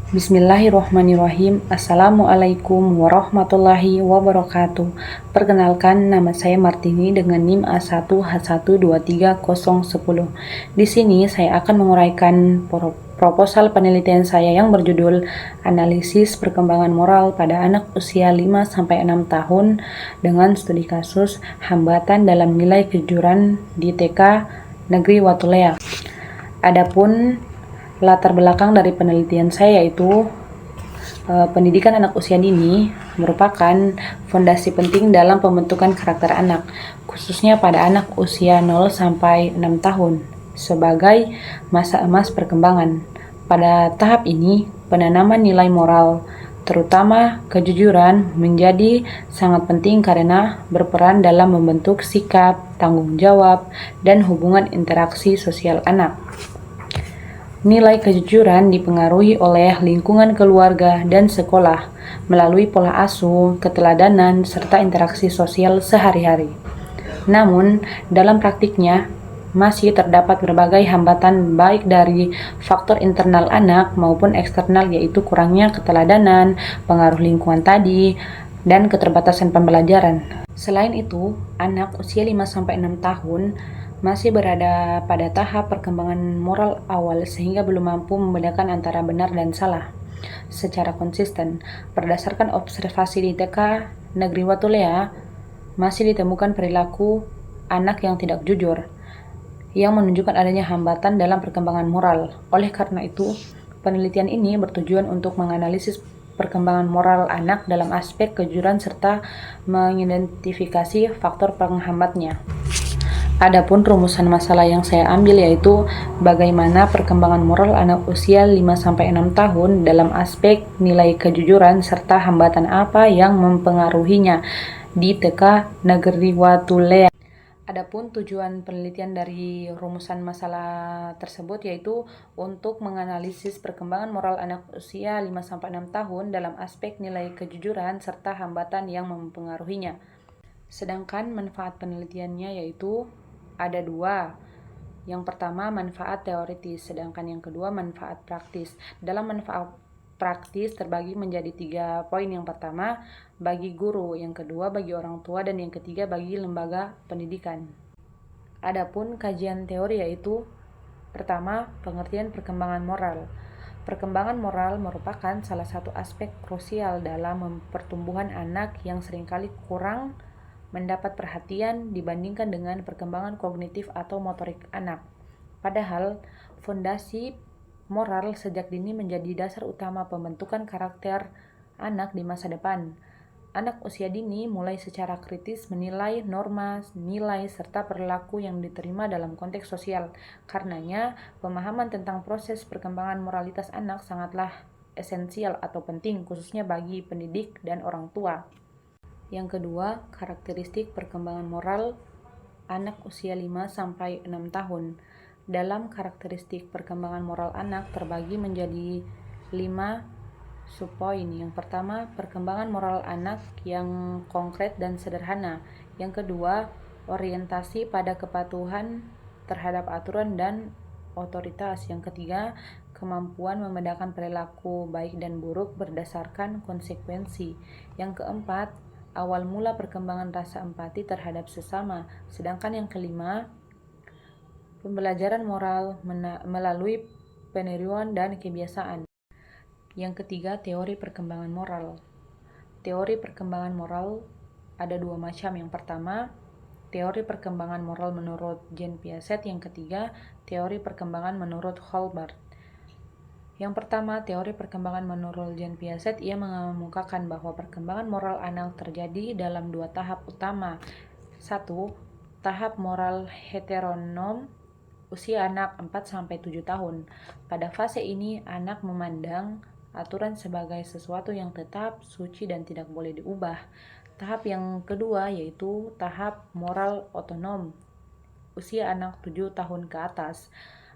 Bismillahirrohmanirrohim. Assalamualaikum warahmatullahi wabarakatuh. Perkenalkan, nama saya Martini dengan NIM A1H1230010. Di sini saya akan menguraikan proposal penelitian saya yang berjudul Analisis Perkembangan Moral pada Anak Usia 5-6 tahun dengan studi kasus hambatan dalam nilai kejujuran di TK Negeri Watulea. Adapun latar belakang dari penelitian saya yaitu pendidikan anak usia dini merupakan fondasi penting dalam pembentukan karakter anak, khususnya pada anak usia 0-6 tahun, sebagai masa emas perkembangan. Pada tahap ini, penanaman nilai moral, terutama kejujuran, menjadi sangat penting karena berperan dalam membentuk sikap, tanggung jawab, dan hubungan interaksi sosial anak. Nilai kejujuran dipengaruhi oleh lingkungan keluarga dan sekolah melalui pola asuh, keteladanan, serta interaksi sosial sehari-hari. Namun, dalam praktiknya, masih terdapat berbagai hambatan baik dari faktor internal anak maupun eksternal, yaitu kurangnya keteladanan, pengaruh lingkungan tadi, dan keterbatasan pembelajaran. Selain itu, anak usia 5-6 tahun masih berada pada tahap perkembangan moral awal sehingga belum mampu membedakan antara benar dan salah secara konsisten. Berdasarkan observasi di TK Negeri Watulea, masih ditemukan perilaku anak yang tidak jujur yang menunjukkan adanya hambatan dalam perkembangan moral. Oleh karena itu, penelitian ini bertujuan untuk menganalisis perkembangan moral anak dalam aspek kejujuran serta mengidentifikasi faktor penghambatnya. Adapun rumusan masalah yang saya ambil yaitu bagaimana perkembangan moral anak usia 5-6 tahun dalam aspek nilai kejujuran serta hambatan apa yang mempengaruhinya di TK Negeri Watulea. Adapun tujuan penelitian dari rumusan masalah tersebut yaitu untuk menganalisis perkembangan moral anak usia 5-6 tahun dalam aspek nilai kejujuran serta hambatan yang mempengaruhinya. Sedangkan manfaat penelitiannya yaitu ada dua. Yang pertama manfaat teoritis, sedangkan yang kedua manfaat praktis. Dalam manfaat praktis terbagi menjadi 3 poin. Yang pertama bagi guru, yang kedua bagi orang tua, dan yang ketiga bagi lembaga pendidikan. Adapun kajian teori yaitu pertama, pengertian perkembangan moral. Perkembangan moral merupakan salah satu aspek krusial dalam pertumbuhan anak yang seringkali kurang mendapat perhatian dibandingkan dengan perkembangan kognitif atau motorik anak. Padahal, fondasi moral sejak dini menjadi dasar utama pembentukan karakter anak di masa depan. Anak usia dini mulai secara kritis menilai norma, nilai, serta perilaku yang diterima dalam konteks sosial. Karenanya, pemahaman tentang proses perkembangan moralitas anak sangatlah esensial atau penting, khususnya bagi pendidik dan orang tua. Yang kedua, karakteristik perkembangan moral anak usia 5-6 tahun. Dalam karakteristik perkembangan moral anak terbagi menjadi 5 subpoin. Yang pertama, perkembangan moral anak yang konkret dan sederhana. Yang kedua, orientasi pada kepatuhan terhadap aturan dan otoritas. Yang ketiga, kemampuan membedakan perilaku baik dan buruk berdasarkan konsekuensi. Yang keempat, awal mula perkembangan rasa empati terhadap sesama. Sedangkan yang kelima, pembelajaran moral melalui peniruan dan kebiasaan. Yang ketiga, teori perkembangan moral. Teori perkembangan moral ada 2 macam. Yang pertama, teori perkembangan moral menurut Jean Piaget. Yang ketiga, teori perkembangan menurut Holbert. Yang pertama, teori perkembangan menurut Jean Piaget, ia mengemukakan bahwa perkembangan moral anak terjadi dalam 2 tahap utama. 1. Tahap moral heteronom, usia anak 4-7 tahun. Pada fase ini, anak memandang aturan sebagai sesuatu yang tetap, suci, dan tidak boleh diubah. Tahap yang kedua yaitu tahap moral otonom, usia anak 7 tahun ke atas.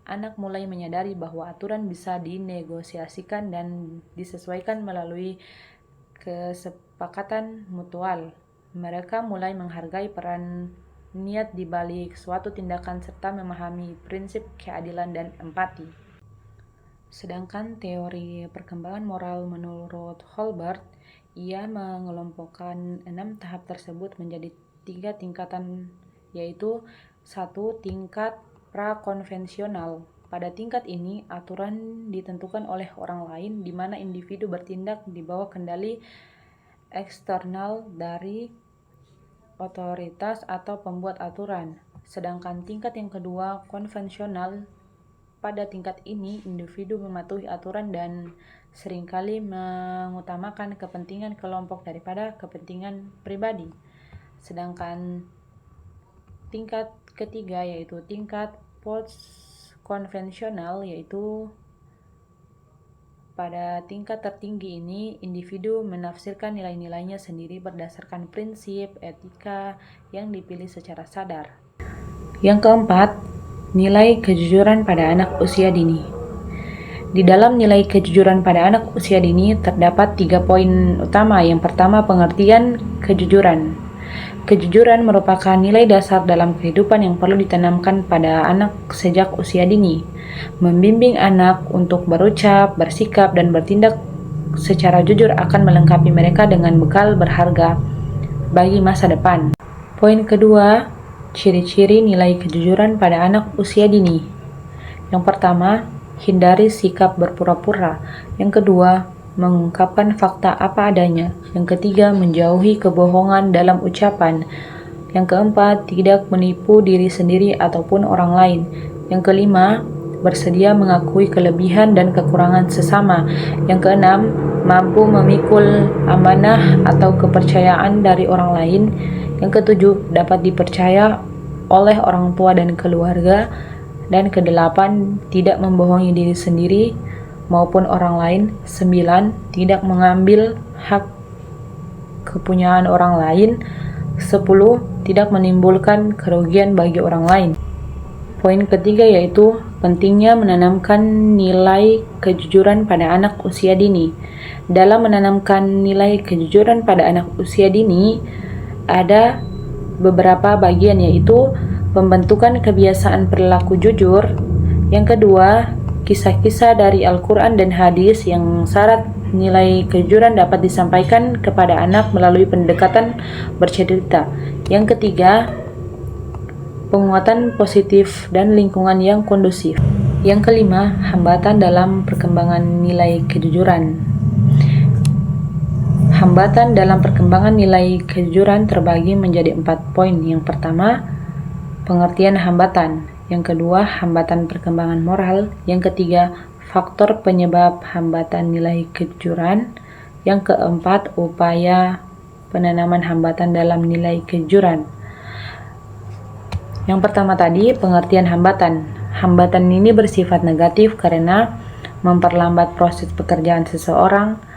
Anak mulai menyadari bahwa aturan bisa dinegosiasikan dan disesuaikan melalui kesepakatan mutual. Mereka mulai menghargai peran niat di balik suatu tindakan serta memahami prinsip keadilan dan empati. Sedangkan teori perkembangan moral menurut Holbert, ia mengelompokkan 6 tahap tersebut menjadi 3 tingkatan, yaitu 1. Tingkat prakonvensional. Pada tingkat ini, aturan ditentukan oleh orang lain di mana individu bertindak di bawah kendali eksternal dari otoritas atau pembuat aturan. Sedangkan tingkat yang kedua, konvensional. Pada tingkat ini, individu mematuhi aturan dan seringkali mengutamakan kepentingan kelompok daripada kepentingan pribadi. Sedangkan tingkat ketiga yaitu tingkat post-konvensional, yaitu pada tingkat tertinggi ini, individu menafsirkan nilai-nilainya sendiri berdasarkan prinsip etika yang dipilih secara sadar. Yang keempat, nilai kejujuran pada anak usia dini. Di dalam nilai kejujuran pada anak usia dini terdapat 3 poin utama. Yang pertama, pengertian kejujuran. Kejujuran merupakan nilai dasar dalam kehidupan yang perlu ditanamkan pada anak sejak usia dini. Membimbing anak untuk berucap, bersikap, dan bertindak secara jujur akan melengkapi mereka dengan bekal berharga bagi masa depan. Poin kedua, ciri-ciri nilai kejujuran pada anak usia dini. Yang pertama, hindari sikap berpura-pura. Yang kedua, mengungkapkan fakta apa adanya. Yang ketiga, menjauhi kebohongan dalam ucapan. Yang keempat, tidak menipu diri sendiri ataupun orang lain. Yang kelima, bersedia mengakui kelebihan dan kekurangan sesama. Yang keenam, mampu memikul amanah atau kepercayaan dari orang lain. Yang ketujuh, dapat dipercaya oleh orang tua dan keluarga. Dan kedelapan, tidak membohongi diri sendiri maupun orang lain. 9, tidak mengambil hak kepunyaan orang lain. 10, tidak menimbulkan kerugian bagi orang lain. Poin ketiga yaitu pentingnya menanamkan nilai kejujuran pada anak usia dini. Dalam menanamkan nilai kejujuran pada anak usia dini, ada beberapa bagian, yaitu pembentukan kebiasaan perilaku jujur. Yang kedua, kisah-kisah dari Al-Quran dan hadis yang syarat nilai kejujuran dapat disampaikan kepada anak melalui pendekatan bercerita. Yang ketiga, penguatan positif dan lingkungan yang kondusif. Yang kelima, hambatan dalam perkembangan nilai kejujuran. Hambatan dalam perkembangan nilai kejujuran terbagi menjadi 4 poin. Yang pertama, pengertian hambatan. Yang kedua, hambatan perkembangan moral. Yang ketiga, faktor penyebab hambatan nilai kejujuran. Yang keempat, upaya penanaman hambatan dalam nilai kejujuran. Yang pertama tadi, pengertian hambatan. Hambatan ini bersifat negatif karena memperlambat proses pekerjaan seseorang.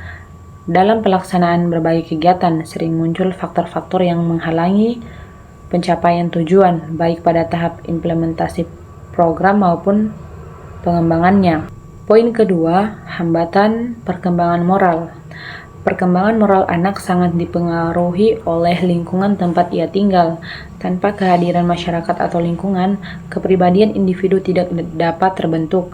Dalam pelaksanaan berbagai kegiatan, sering muncul faktor-faktor yang menghalangi pencapaian tujuan, baik pada tahap implementasi program maupun pengembangannya. Poin kedua, hambatan perkembangan moral. Perkembangan moral anak sangat dipengaruhi oleh lingkungan tempat ia tinggal. Tanpa kehadiran masyarakat atau lingkungan, kepribadian individu tidak dapat terbentuk.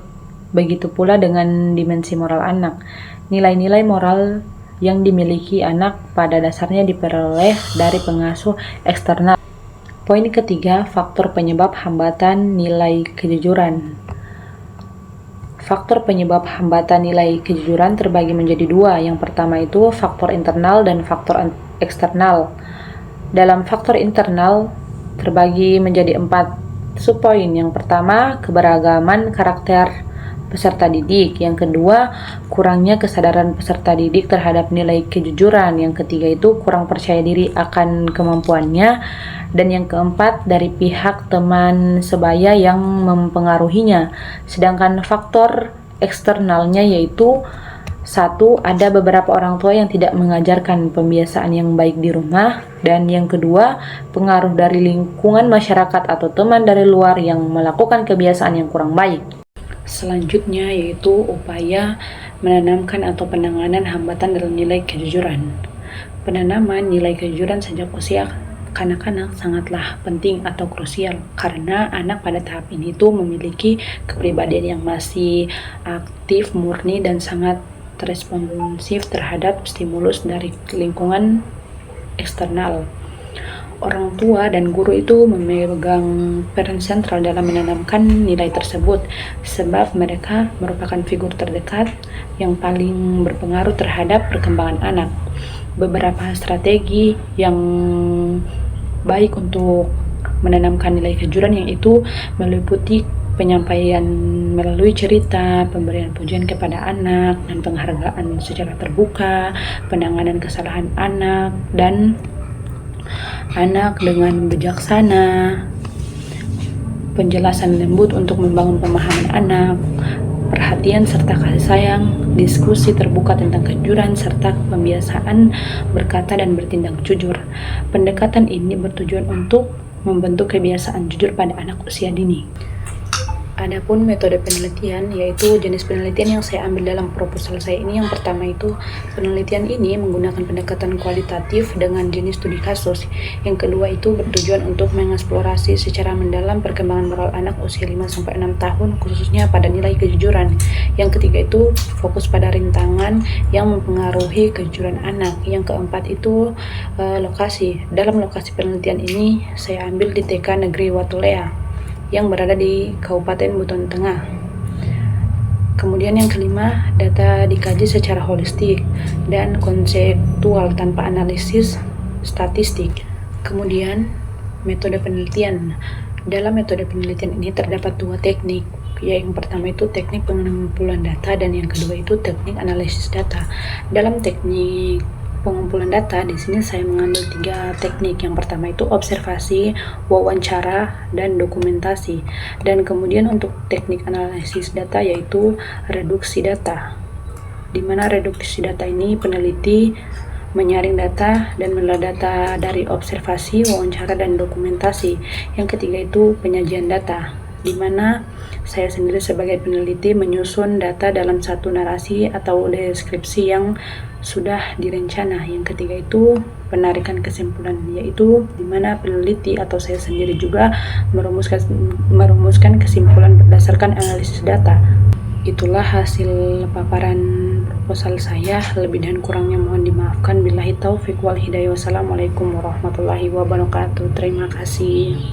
Begitu pula dengan dimensi moral anak. Nilai-nilai moral yang dimiliki anak pada dasarnya diperoleh dari pengasuh eksternal. Poin ketiga, faktor penyebab hambatan nilai kejujuran. Faktor penyebab hambatan nilai kejujuran terbagi menjadi 2. Yang pertama itu faktor internal dan faktor eksternal. Dalam faktor internal terbagi menjadi 4 subpoin. Yang pertama, keberagaman karakter peserta didik. Yang kedua, kurangnya kesadaran peserta didik terhadap nilai kejujuran. Yang ketiga itu kurang percaya diri akan kemampuannya. Dan yang keempat, dari pihak teman sebaya yang mempengaruhinya. Sedangkan faktor eksternalnya yaitu 1. Ada beberapa orang tua yang tidak mengajarkan pembiasaan yang baik di rumah. Dan yang kedua, pengaruh dari lingkungan masyarakat atau teman dari luar yang melakukan kebiasaan yang kurang baik. Selanjutnya yaitu upaya menanamkan atau penanganan hambatan dalam nilai kejujuran. Penanaman nilai kejujuran sejak usia kanak-kanak sangatlah penting atau krusial karena anak pada tahap ini tuh memiliki kepribadian yang masih aktif, murni, dan sangat responsif terhadap stimulus dari lingkungan eksternal. Orang tua dan guru itu memegang peran sentral dalam menanamkan nilai tersebut, sebab mereka merupakan figur terdekat yang paling berpengaruh terhadap perkembangan anak. Beberapa strategi yang baik untuk menanamkan nilai kejujuran yaitu meliputi penyampaian melalui cerita, pemberian pujian kepada anak, dan penghargaan secara terbuka, penanganan kesalahan anak, dan anak dengan bijaksana, penjelasan lembut untuk membangun pemahaman anak, perhatian serta kasih sayang, diskusi terbuka tentang kejujuran, serta pembiasaan berkata dan bertindak jujur. Pendekatan ini bertujuan untuk membentuk kebiasaan jujur pada anak usia dini. Adapun metode penelitian, yaitu jenis penelitian yang saya ambil dalam proposal saya ini, yang pertama itu penelitian ini menggunakan pendekatan kualitatif dengan jenis studi kasus. Yang kedua itu bertujuan untuk mengeksplorasi secara mendalam perkembangan moral anak usia 5-6 tahun khususnya pada nilai kejujuran. Yang ketiga itu fokus pada rintangan yang mempengaruhi kejujuran anak. Yang keempat itu lokasi. Dalam lokasi penelitian ini saya ambil di TK Negeri Watulea yang berada di Kabupaten Buton Tengah. Kemudian yang kelima, data dikaji secara holistik dan konseptual tanpa analisis statistik. Kemudian metode penelitian. Dalam metode penelitian ini terdapat dua teknik. Yang pertama itu teknik pengumpulan data dan yang kedua itu teknik analisis data. Dalam teknik pengumpulan data, di sini saya mengambil 3 teknik. Yang pertama itu observasi, wawancara, dan dokumentasi. Dan kemudian untuk teknik analisis data yaitu reduksi data. Di mana reduksi data ini peneliti menyaring data dan mengolah data dari observasi, wawancara, dan dokumentasi. Yang ketiga itu penyajian data, di mana saya sendiri sebagai peneliti menyusun data dalam satu narasi atau deskripsi yang sudah direncana. Yang ketiga itu penarikan kesimpulan, yaitu di mana peneliti atau saya sendiri juga merumuskan kesimpulan berdasarkan analisis data. Itulah hasil paparan proposal saya. Lebih dan kurangnya mohon dimaafkan. Billahi taufiq wal hidayah. Wassalamualaikum warahmatullahi wabarakatuh. Terima kasih.